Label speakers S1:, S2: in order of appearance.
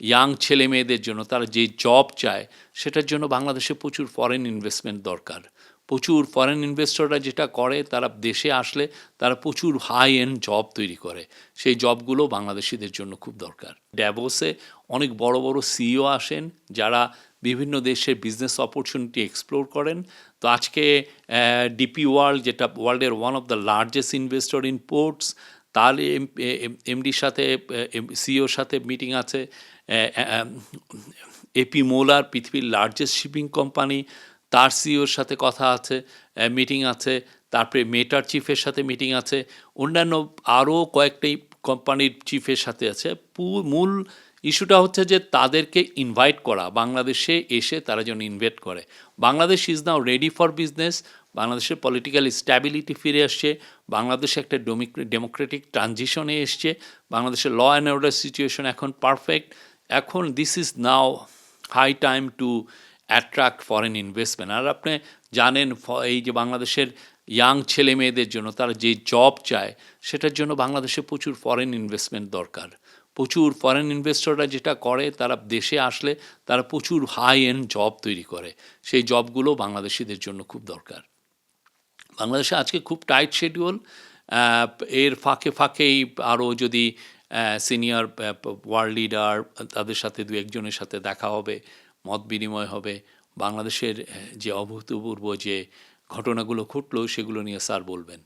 S1: Young ছেলে মেয়েদের জন্য তারা যে জব চায় সেটার জন্য বাংলাদেশে প্রচুর ফরেন ইনভেস্টমেন্ট দরকার। প্রচুর ফরেন ইনভেস্টররা যেটা করে তারা দেশে আসলে তারা প্রচুর হাই এন্ড জব তৈরি করে। সেই জবগুলো বাংলাদেশিদের জন্য খুব দরকার। ড্যাভোসে অনেক বড় বড় সিইও আসেন যারা বিভিন্ন দেশের বিজনেস অপরচুনিটি এক্সপ্লোর করেন। তো আজকে ডিপি ওয়ার্ল্ড, যেটা ওয়ার্ল্ডের one of the largest investor in ports, তার এমডির সাথে সিইওর সাথে মিটিং আছে। এপি মোলার, পৃথিবীর লার্জেস্ট শিপিং কোম্পানি, তার সিইওর সাথে কথা আছে, মিটিং আছে। তারপরে মেটার চিফের সাথে মিটিং আছে, অন্যান্য আরও কয়েকটি কোম্পানির চিফের সাথে আছে। মূল ইস্যুটা হচ্ছে যে তাদেরকে ইনভাইট করা, বাংলাদেশে এসে তারা যেন ইনভেস্ট করে। Bangladesh is now ready for business. বাংলাদেশের পলিটিক্যাল স্ট্যাবিলিটি ফিরে আসছে, বাংলাদেশে একটা ডেমোক্রেটিক ট্রানজিশনে এসছে, বাংলাদেশের ল অ্যান্ড অর্ডার সিচুয়েশন এখন পারফেক্ট। এখন this is now high time to attract foreign investment. আর আপনি জানেন এই যে বাংলাদেশের ইয়াং ছেলে মেয়েদের জন্য তারা যে জব চায় সেটার জন্য বাংলাদেশে প্রচুর ফরেন ইনভেস্টমেন্ট দরকার। প্রচুর ফরেন ইনভেস্টররা যেটা করে তারা দেশে আসলে তারা প্রচুর হাই এন্ড জব তৈরি করে। সেই জবগুলো বাংলাদেশিদের জন্য খুব দরকার। বাংলাদেশে আজকে খুব টাইট শিডিউল। এর ফাঁকে ফাঁকেই আরও যদি সিনিয়র ওয়ার্ল্ড লিডার তাদের সাথে দু একজনের সাথে দেখা হবে, মত বিনিময় হবে। বাংলাদেশের যে অভূতপূর্ব যে ঘটনাগুলো ঘটলো সেগুলো নিয়ে স্যার বলবেন।